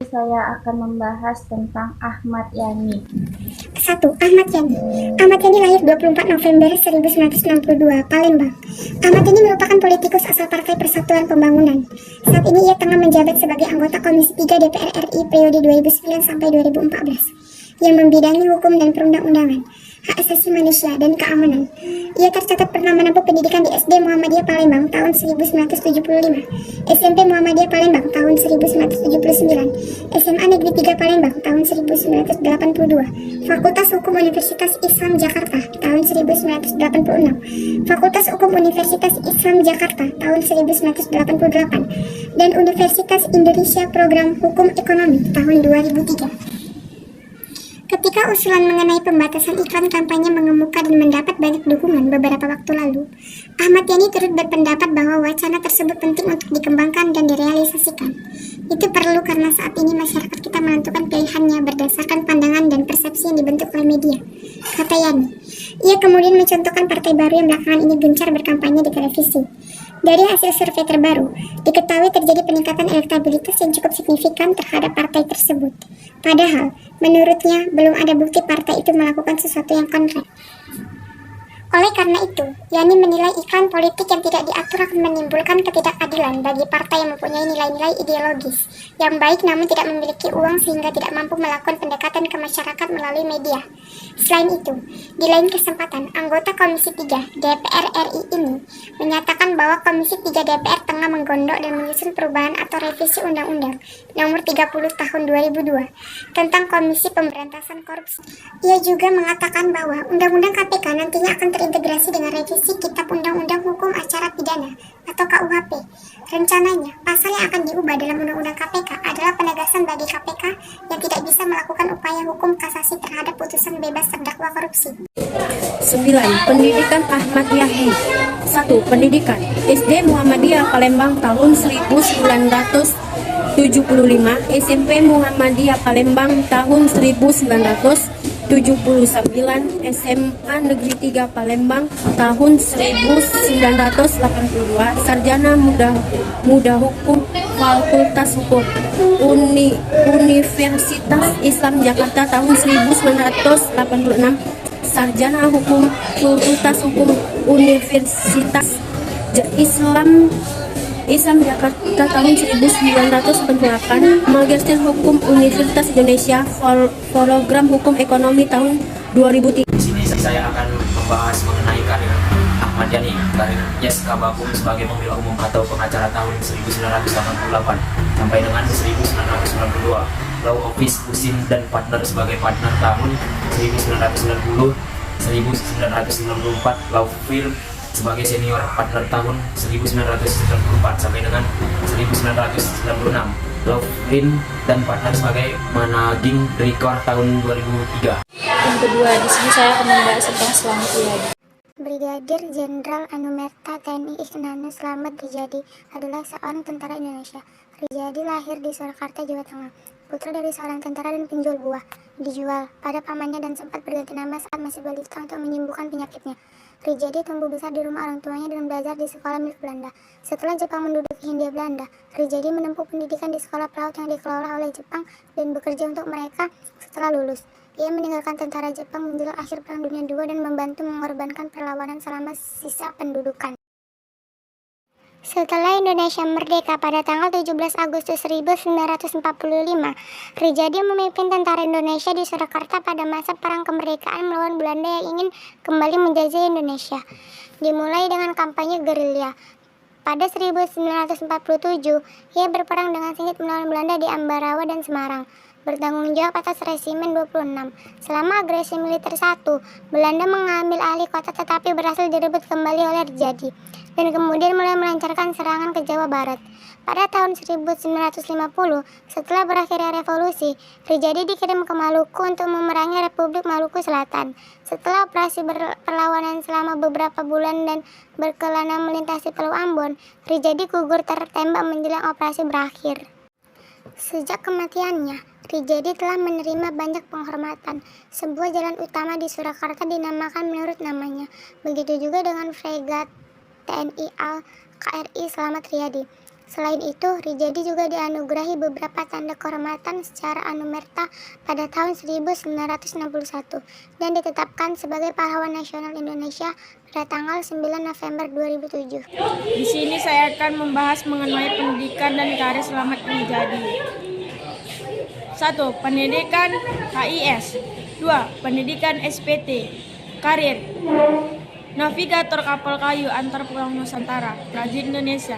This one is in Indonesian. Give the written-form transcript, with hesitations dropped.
Saya akan membahas tentang Ahmad Yani. 1. Ahmad Yani. Ahmad Yani lahir 24 November 1962, Palembang. Ahmad Yani merupakan politikus asal Partai Persatuan Pembangunan. Saat ini ia tengah menjabat sebagai anggota Komisi 3 DPR RI periode 2009 sampai 2014 yang membidangi hukum dan perundang-undangan, hak asasi manusia, dan keamanan. Ia tercatat pernah menempuh pendidikan di SD Muhammadiyah Palembang tahun 1975, SMP Muhammadiyah Palembang tahun 1979, SMA Negeri 3 Palembang tahun 1982, Fakultas Hukum Universitas Islam Jakarta tahun 1986, Fakultas Hukum Universitas Islam Jakarta tahun 1988, dan Universitas Indonesia Program Hukum Ekonomi tahun 2003. Ketika usulan mengenai pembatasan iklan kampanye mengemuka dan mendapat banyak dukungan beberapa waktu lalu, Ahmad Yani turut berpendapat bahwa wacana tersebut penting untuk dikembangkan dan direalisasikan. Itu perlu karena saat ini masyarakat kita menentukan pilihannya berdasarkan pandangan dan persepsi yang dibentuk oleh media, kata Yani. Ia kemudian mencontohkan partai baru yang belakangan ini gencar berkampanye di televisi. Dari hasil survei terbaru, diketahui terjadi peningkatan elektabilitas yang cukup signifikan terhadap partai tersebut. Padahal, menurutnya, belum ada bukti partai itu melakukan sesuatu yang konkret. Oleh karena itu, Yani menilai iklan politik yang tidak diatur akan menimbulkan ketidakadilan bagi partai yang mempunyai nilai-nilai ideologis yang baik namun tidak memiliki uang sehingga tidak mampu melakukan pendekatan ke masyarakat melalui media. Selain itu, di lain kesempatan, anggota Komisi 3 DPR RI ini menyatakan bahwa Komisi 3 DPR tengah menggondok dan menyusun perubahan atau revisi Undang-Undang Nomor 30 Tahun 2002 tentang Komisi Pemberantasan Korupsi. Ia juga mengatakan bahwa Undang-Undang KPK nantinya akan terintegrasi dengan revisi Kitab Undang-Undang Hukum Acara Pidana atau KUHP. Rencananya, pasal yang akan diubah dalam Undang-Undang KPK adalah penegasan bagi KPK yang tidak bisa melakukan upaya hukum kasasi terhadap putusan bebas terdakwa korupsi. 9. Pendidikan Ahmad Yani. 1. Pendidikan SD Muhammadiyah Palembang tahun 1975, SMP Muhammadiyah Palembang tahun 1979, SMA Negeri 3 Palembang tahun 1982, Sarjana Muda Hukum Fakultas Hukum Universitas Islam Jakarta tahun 1986, Sarjana Hukum Fakultas Hukum Universitas Islam Jakarta tahun 1998, Magister Hukum Universitas Indonesia, Program Hukum Ekonomi tahun 2003. Di sini saya akan membahas mengenai karir Ahmad Yani. Karirnya sekabagum sebagai pembela umum atau pengacara tahun 1988 sampai dengan 1992. Law Office Usin dan partner sebagai partner tahun 1990, 1994. Law Firm sebagai senior partner tahun 1994 sampai dengan 1996. Law Firm dan partner sebagai managing director tahun 2003. Yang kedua, di sini saya akan membahas tentang Slamet Riyadi. Brigadir Jenderal Anumerta TNI Isnani Slamet Riyadi adalah seorang tentara Indonesia. Riyadi lahir di Surakarta, Jawa Tengah. Putra dari seorang tentara dan penjual buah. Dijual pada pamannya dan sempat berganti nama saat masih balita untuk menyembuhkan penyakitnya. Riyadi tumbuh besar di rumah orang tuanya dan belajar di sekolah milik Belanda. Setelah Jepang menduduki Hindia Belanda, Riyadi menempuh pendidikan di sekolah pelaut yang dikelola oleh Jepang dan bekerja untuk mereka setelah lulus. Ia meninggalkan tentara Jepang menjelang akhir Perang Dunia II dan membantu mengorbankan perlawanan selama sisa pendudukan. Setelah Indonesia merdeka pada tanggal 17 Agustus 1945, Riyadi memimpin tentara Indonesia di Surakarta pada masa Perang Kemerdekaan melawan Belanda yang ingin kembali menjajah Indonesia. Dimulai dengan kampanye gerilya. Pada 1947, ia berperang dengan singkat melawan Belanda di Ambarawa dan Semarang. Bertanggung jawab atas Resimen 26. Selama agresi militer 1, Belanda mengambil alih kota tetapi berhasil direbut kembali oleh Riyadi dan kemudian mulai melancarkan serangan ke Jawa Barat. Pada tahun 1950, setelah berakhirnya revolusi, Riyadi dikirim ke Maluku untuk memerangi Republik Maluku Selatan. Setelah operasi perlawanan selama beberapa bulan dan berkelana melintasi Pulau Ambon, Riyadi gugur tertembak menjelang operasi berakhir. Sejak kematiannya, Riyadi telah menerima banyak penghormatan. Sebuah jalan utama di Surakarta dinamakan menurut namanya. Begitu juga dengan fregat TNI Al KRI Slamet Riyadi. Selain itu, Rijadi juga dianugerahi beberapa tanda kehormatan secara anumerta pada tahun 1961 dan ditetapkan sebagai pahlawan nasional Indonesia pada tanggal 9 November 2007. Di sini saya akan membahas mengenai pendidikan dan karir Slamet Rijadi. 1. Pendidikan HIS. 2. Pendidikan SPT. Karir: navigator kapal kayu antar pulau Nusantara, Brazil Indonesia.